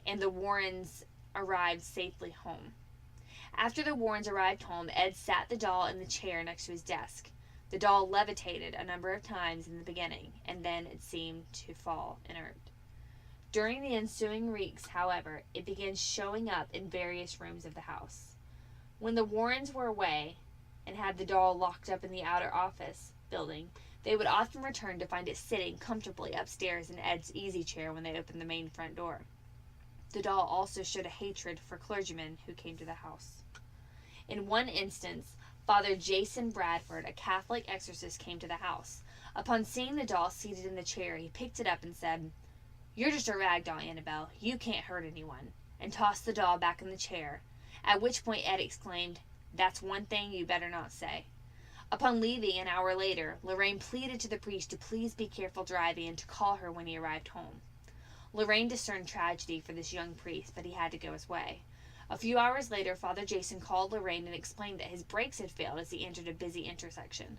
and the Warrens arrived safely home. After the Warrens arrived home, Ed sat the doll in the chair next to his desk. The doll levitated a number of times in the beginning, and then it seemed to fall inert. During the ensuing weeks, however, it began showing up in various rooms of the house. When the Warrens were away and had the doll locked up in the outer office building, they would often return to find it sitting comfortably upstairs in Ed's easy chair when they opened the main front door. The doll also showed a hatred for clergymen who came to the house. In one instance, Father Jason Bradford, a Catholic exorcist, came to the house. Upon seeing the doll seated in the chair, he picked it up and said, "You're just a rag doll, Annabelle. You can't hurt anyone." and tossed the doll back in the chair, at which point Ed exclaimed, "That's one thing you better not say." Upon leaving an hour later, Lorraine pleaded to the priest to please be careful driving and to call her when he arrived home. Lorraine discerned tragedy for this young priest, but he had to go his way. A few hours later, Father Jason called Lorraine and explained that his brakes had failed as he entered a busy intersection.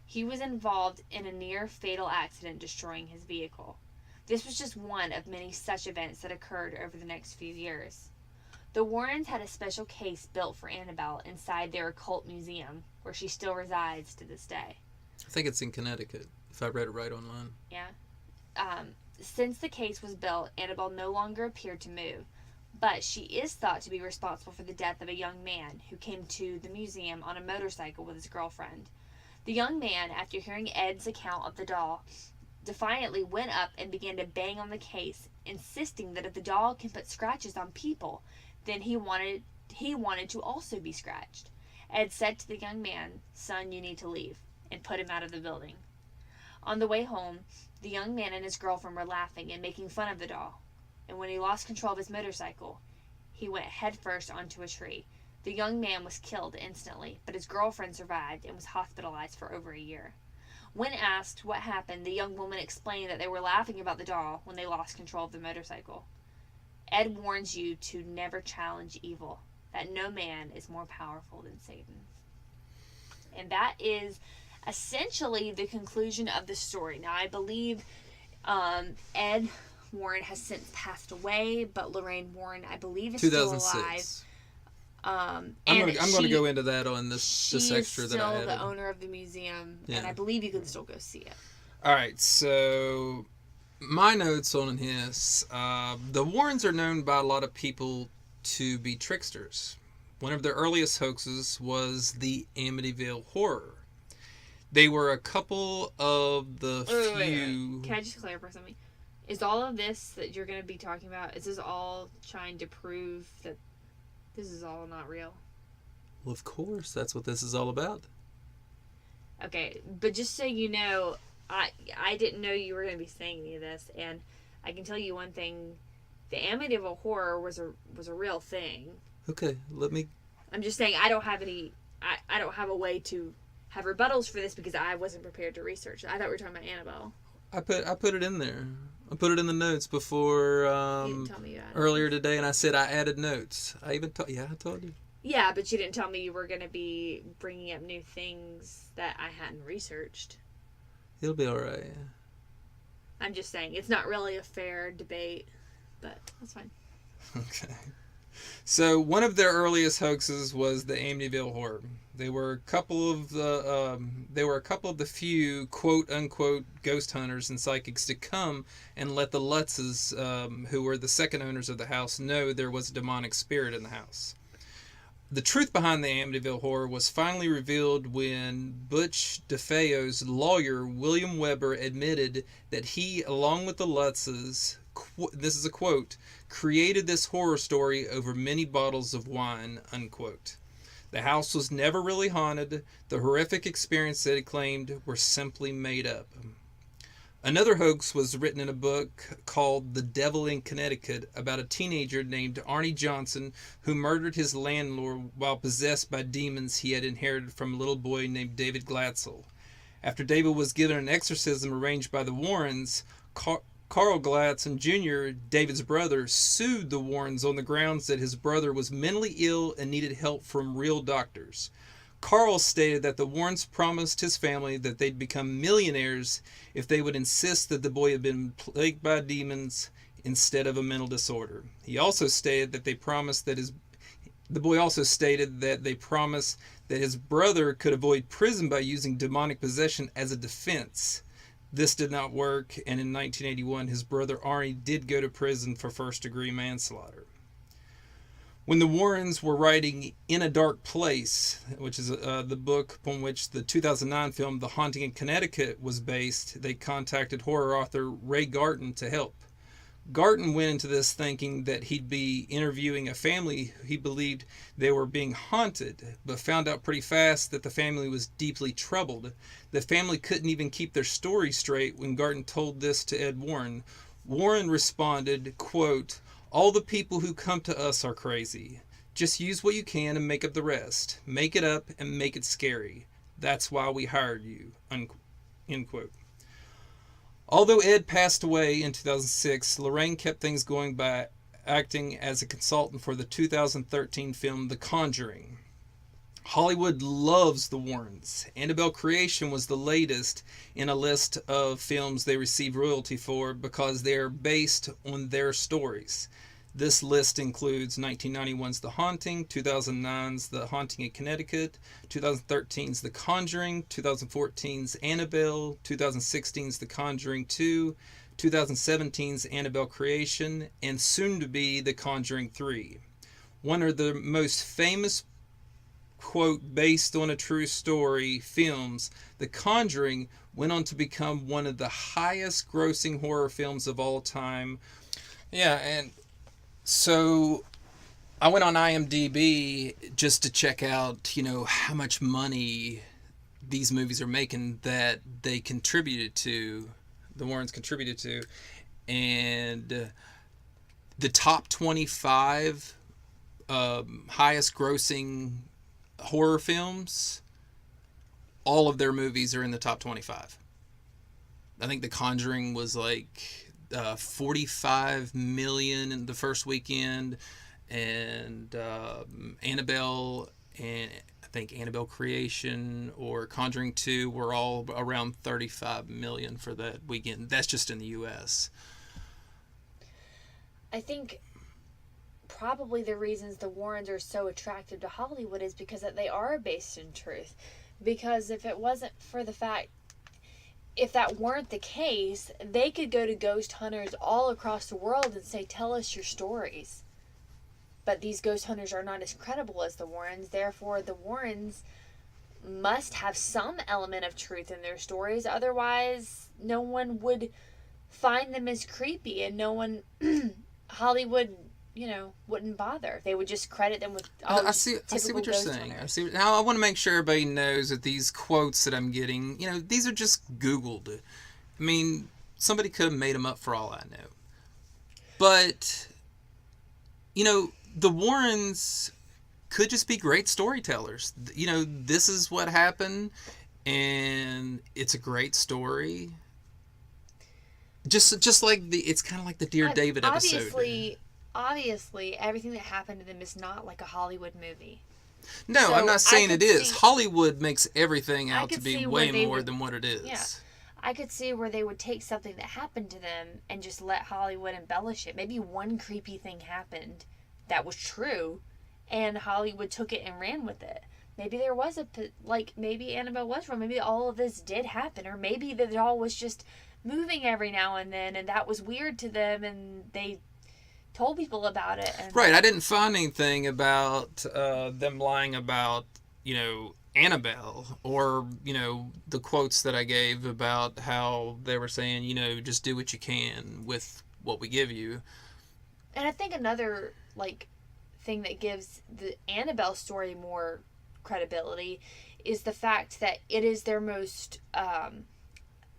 He was involved in a near-fatal accident, destroying his vehicle. This was just one of many such events that occurred over the next few years. The Warrens had a special case built for Annabelle inside their occult museum, where she still resides to this day. I think it's in Connecticut, if I read it right online. Yeah. Since the case was built, Annabelle no longer appeared to move, but she is thought to be responsible for the death of a young man who came to the museum on a motorcycle with his girlfriend. The young man, after hearing Ed's account of the doll, defiantly went up and began to bang on the case, insisting that if the doll can put scratches on people, then he wanted to also be scratched. Ed said to the young man, "Son, you need to leave," and put him out of the building. On the way home, the young man and his girlfriend were laughing and making fun of the doll, and when he lost control of his motorcycle, he went headfirst onto a tree. The young man was killed instantly, but his girlfriend survived and was hospitalized for over a year. When asked what happened, the young woman explained that they were laughing about the doll when they lost control of the motorcycle. Ed warns you to never challenge evil, that no man is more powerful than Satan. And that is essentially the conclusion of the story. Now, I believe Ed Warren has since passed away, but Lorraine Warren, I believe, is still alive. I'm going to go into that on this extra that I added. She's still the owner of the museum, and I believe you can still go see it. All right, so my notes on this. The Warrens are known by a lot of people to be tricksters. One of their earliest hoaxes was the Amityville Horror. They were a couple of the few... Wait. Can I just clarify something? Is all of this that you're going to be talking about, is this all trying to prove that this is all not real? Well, of course. That's what this is all about. Okay, but just so you know, I didn't know you were going to be saying any of this, and I can tell you one thing. The Amityville Horror was a real thing. Okay, let me... I'm just saying I don't have a way to have rebuttals for this because I wasn't prepared to research. I thought we were talking about Annabelle. I put it in there. I put it in the notes before You didn't tell me you added earlier today, and I said I added notes. I told you. Yeah, but you didn't tell me you were going to be bringing up new things that I hadn't researched. It'll be all right. I'm just saying it's not really a fair debate, but that's fine. Okay. So one of their earliest hoaxes was the Amityville Horror. They were a couple of the few quote unquote ghost hunters and psychics to come and let the Lutzes, who were the second owners of the house, know there was a demonic spirit in the house. The truth behind the Amityville Horror was finally revealed when Butch DeFeo's lawyer, William Weber, admitted that he, along with the Lutzes, this is a quote, created this horror story over many bottles of wine, unquote. The house was never really haunted. The horrific experience that he claimed were simply made up. Another hoax was written in a book called The Devil in Connecticut about a teenager named Arnie Johnson who murdered his landlord while possessed by demons he had inherited from a little boy named David Glatzel. After David was given an exorcism arranged by the Warrens, Carl Gladson Jr., David's brother, sued the Warrens on the grounds that his brother was mentally ill and needed help from real doctors. Carl stated that the Warrens promised his family that they'd become millionaires if they would insist that the boy had been plagued by demons instead of a mental disorder. He also stated that they promised that his brother could avoid prison by using demonic possession as a defense. This did not work, and in 1981, his brother Arnie did go to prison for first-degree manslaughter. When the Warrens were writing In a Dark Place, which is the book upon which the 2009 film The Haunting in Connecticut was based, they contacted horror author Ray Garton to help. Garton went into this thinking that he'd be interviewing a family who he believed they were being haunted, but found out pretty fast that the family was deeply troubled. The family couldn't even keep their story straight when Garton told this to Ed Warren. Warren responded, quote, All the people who come to us are crazy. Just use what you can and make up the rest. Make it up and make it scary. That's why we hired you." End quote. Although Ed passed away in 2006, Lorraine kept things going by acting as a consultant for the 2013 film The Conjuring. Hollywood loves the Warrens. Annabelle Creation was the latest in a list of films they receive royalty for because they're based on their stories. This list includes 1991's The Haunting, 2009's The Haunting in Connecticut, 2013's The Conjuring, 2014's Annabelle, 2016's The Conjuring 2, 2017's Annabelle Creation, and soon to be The Conjuring 3. One of the most famous, quote, based on a true story films, The Conjuring went on to become one of the highest grossing horror films of all time. Yeah, and so I went on IMDb just to check out, how much money these movies are making that they contributed to, the Warrens contributed to, and the top 25 highest grossing horror films, all of their movies are in the top 25. I think The Conjuring was like 45 million in the first weekend, and Annabelle and I think Annabelle Creation or Conjuring 2 were all around 35 million for that weekend. That's just in the US. I think probably the reasons the Warrens are so attractive to Hollywood is because that they are based in truth. Because if it wasn't for the fact, if that weren't the case, they could go to ghost hunters all across the world and say, "Tell us your stories." But these ghost hunters are not as credible as the Warrens. Therefore, the Warrens must have some element of truth in their stories. Otherwise, no one would find them as creepy, and no one, Hollywood, wouldn't bother. They would just credit them with all I see what you're saying. Now I want to make sure everybody knows that these quotes that I'm getting, these are just Googled. I mean, somebody could have made them up for all I know. But, the Warrens could just be great storytellers. This is what happened, and it's a great story. Just like it's kind of like the Dear David episode. Obviously, everything that happened to them is not like a Hollywood movie. No, So I'm not saying it is. see- Hollywood makes everything I out to could be see way where they more would- than what it is. Yeah. I could see where they would take something that happened to them and just let Hollywood embellish it. Maybe one creepy thing happened that was true, and Hollywood took it and ran with it. Maybe there was maybe Annabelle was wrong. Maybe all of this did happen, or maybe the doll was just moving every now and then, and that was weird to them, and they told people about it. And Right. I didn't find anything about them lying about, Annabelle, or, the quotes that I gave about how they were saying, just do what you can with what we give you. And I think another thing that gives the Annabelle story more credibility is the fact that it is their most I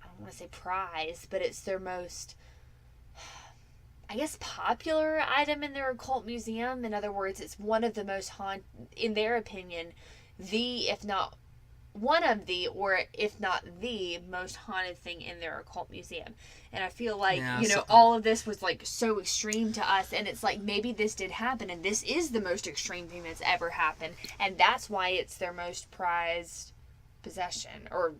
don't want to say prize, but it's their most, I guess, popular item in their occult museum. In other words, it's one of the most in their opinion, if not one of the, or if not the most haunted thing in their occult museum. And I feel like, all of this was so extreme to us, and it's maybe this did happen, and this is the most extreme thing that's ever happened, and that's why it's their most prized possession, or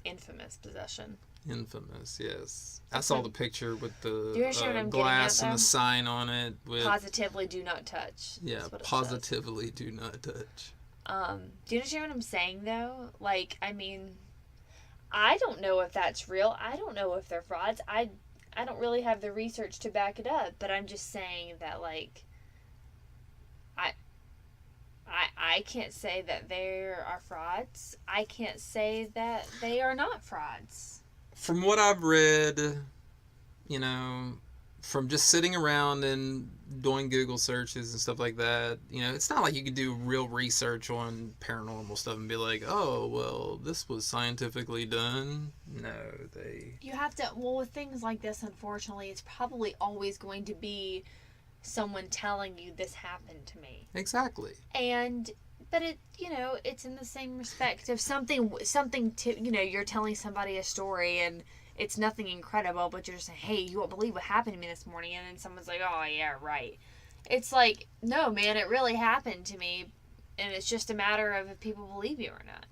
infamous possession. Infamous, yes. I saw the picture with Do you the understand what I'm glass getting at, and the though? sign on it. With Positively do not touch. Yeah, That's what it positively do not touch. says. Do you understand what I'm saying, though? I don't know if that's real. I don't know if they're frauds. I don't really have the research to back it up, but I'm just saying that, I can't say that there are frauds. I can't say that they are not frauds. From what I've read, from just sitting around and doing Google searches and stuff like that, it's not like you could do real research on paranormal stuff and be like, oh, well, this was scientifically done. No, You have to, with things like this, unfortunately, it's probably always going to be someone telling you this happened to me. Exactly. But it, it's in the same respect of something to, you're telling somebody a story and it's nothing incredible, but you're just saying, hey, you won't believe what happened to me this morning. And then someone's like, oh, yeah, right. It's like, no, man, it really happened to me. And it's just a matter of if people believe you or not.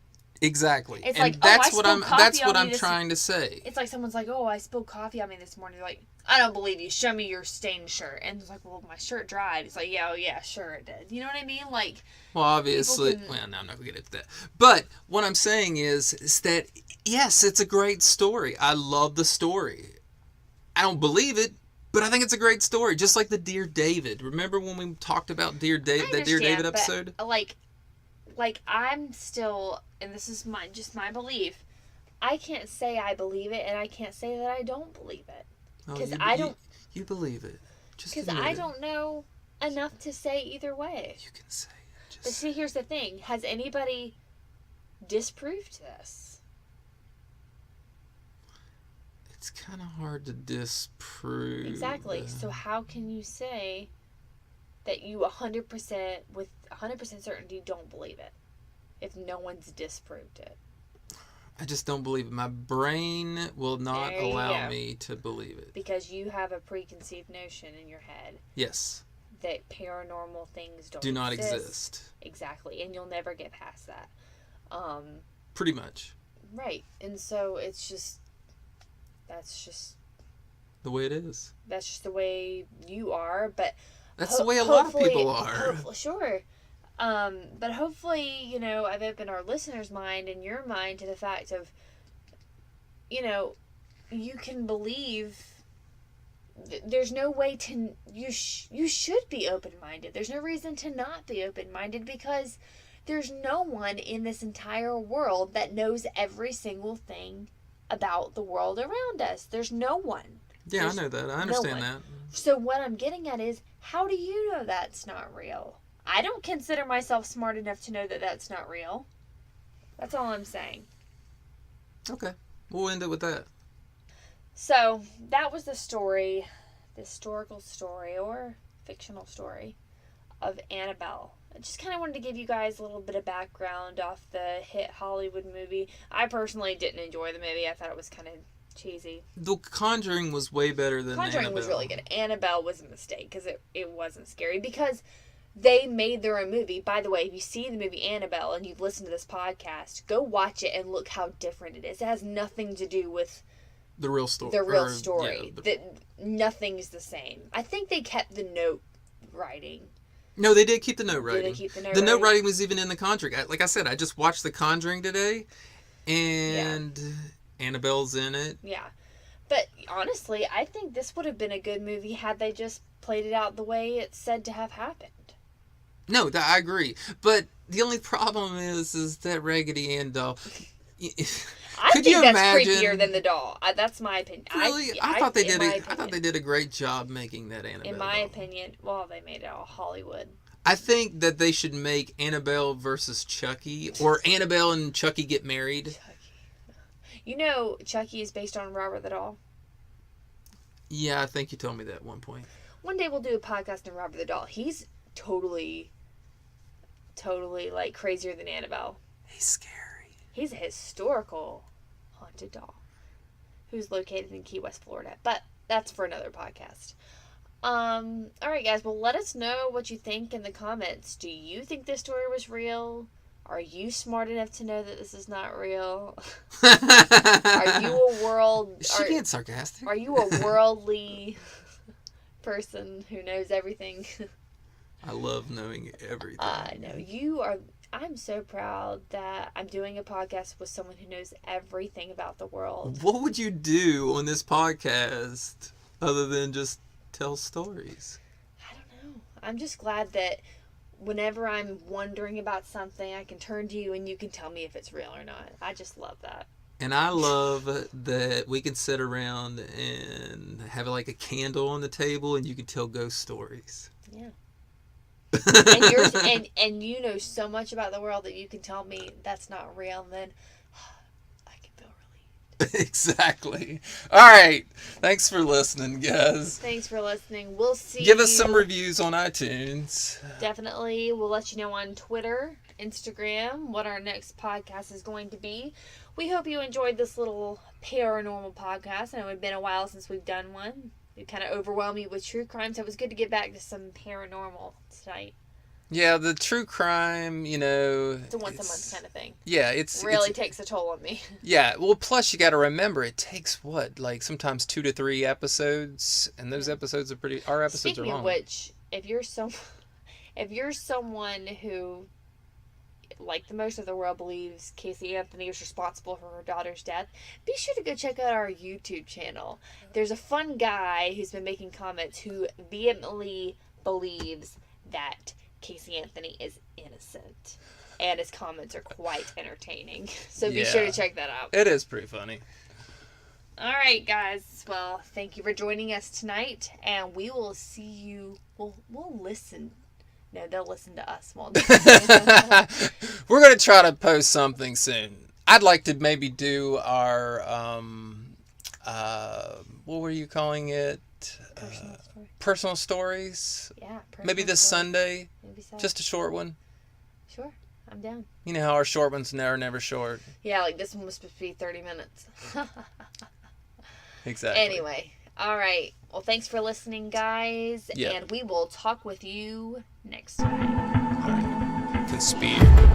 Exactly. It's and like, that's I what spilled coffee that's on what me I'm this trying to say. It's like someone's like, oh, I spilled coffee on me this morning. They're like, I don't believe you. Show me your stained shirt. And it's like, well, my shirt dried. It's like, yeah, oh, yeah, sure it did. You know what I mean? Like, well, obviously, well, no, I'm not going to get into that. But what I'm saying is that, yes, it's a great story. I love the story. I don't believe it, but I think it's a great story. Just like the Dear David. Remember when we talked about Dear David, that Dear David episode? Like I'm still, and this is just my belief, I can't say I believe it, and I can't say that I don't believe it. Because You believe it. Because I don't know enough to say either way. You can say it. But see, here's the thing. Has anybody disproved this? It's kind of hard to disprove. Exactly. So how can you say that you 100% with 100% certainty don't believe it if no one's disproved it? I just don't believe it. My brain will not allow me to believe it. Because you have a preconceived notion in your head. Yes. That paranormal things do not exist. Exactly. And you'll never get past that. Pretty much. Right. And so it's just, that's just the way it is. That's just the way you are, but that's the way a lot of people are. Sure. But hopefully, I've opened our listeners' mind and your mind to the fact of, you can believe. There's no way to. You should be open-minded. There's no reason to not be open-minded because there's no one in this entire world that knows every single thing about the world around us. There's no one. Yeah, I know that. I understand that. So what I'm getting at is, how do you know that's not real? I don't consider myself smart enough to know that that's not real. That's all I'm saying. Okay. We'll end it with that. So, that was the story, the historical story or fictional story of Annabelle. I just kind of wanted to give you guys a little bit of background off the hit Hollywood movie. I personally didn't enjoy the movie. I thought it was kind of cheesy. The Conjuring was way better than Conjuring Annabelle. Was really good. Annabelle was a mistake because it wasn't scary because they made their own movie. By the way, if you see the movie Annabelle and you've listened to this podcast, go watch it and look how different it is. It has nothing to do with the real story. Yeah, nothing's the same. I think they kept the note writing. No, they did keep the note writing. Did they keep the note writing? The note writing? writing was even in the Conjuring. Like I said, I just watched The Conjuring today, and Annabelle's in it. Yeah. But honestly, I think this would have been a good movie had they just played it out the way it's said to have happened. No, I agree. But the only problem is that Raggedy Ann doll. I think that's creepier than the doll. That's my opinion. Really, I thought they did. I thought they did a great job making that Annabelle. In my opinion, well, they made it all Hollywood. I think that they should make Annabelle versus Chucky, or Annabelle and Chucky get married. Chucky. Chucky is based on Robert the Doll. Yeah, I think you told me that at one point. One day we'll do a podcast on Robert the Doll. He's totally like crazier than Annabelle. He's scary. He's a historical haunted doll who's located in Key West, Florida. But that's for another podcast. Alright guys, well let us know what you think in the comments. Do you think this story was real? Are you smart enough to know that this is not real? Are you a world... Is she being sarcastic? Are you a worldly person who knows everything? I love knowing everything. I know. You are... I'm so proud that I'm doing a podcast with someone who knows everything about the world. What would you do on this podcast other than just tell stories? I don't know. I'm just glad that whenever I'm wondering about something, I can turn to you and you can tell me if it's real or not. I just love that. And I love that we can sit around and have like a candle on the table and you can tell ghost stories. Yeah. and you know so much about the world that you can tell me that's not real, and then I can feel relieved. Exactly. All right. Thanks for listening, guys. Thanks for listening. We'll see. Give us some reviews on iTunes. Definitely. We'll let you know on Twitter, Instagram, what our next podcast is going to be. We hope you enjoyed this little paranormal podcast. I know it's been a while since we've done one. It kind of overwhelmed me with true crime, so it was good to get back to some paranormal tonight. Yeah, the true crime, It's a once a month kind of thing. Yeah, it's really takes a toll on me. Yeah, well, plus you got to remember it takes sometimes 2 to 3 episodes, and those episodes are our episodes Speaking are long. of which, if you're someone who, like the most of the world, believes Casey Anthony is responsible for her daughter's death, be sure to go check out our YouTube channel. There's a fun guy who's been making comments who vehemently believes that Casey Anthony is innocent, and his comments are quite entertaining, so be sure to check that out. It is pretty funny. All right, guys, well, thank you for joining us tonight, and we will see you. We'll listen. No, they'll listen to us, won't they? We're going to try to post something soon. I'd like to maybe do our what were you calling it? Personal stories. Yeah. Maybe this Sunday. Maybe so. Just a short one. Sure, I'm down. You know how our short ones are never short. Yeah, like this one was supposed to be 30 minutes. Exactly. Anyway, all right. Well, thanks for listening, guys. Yeah. And we will talk with you next time. Conspire.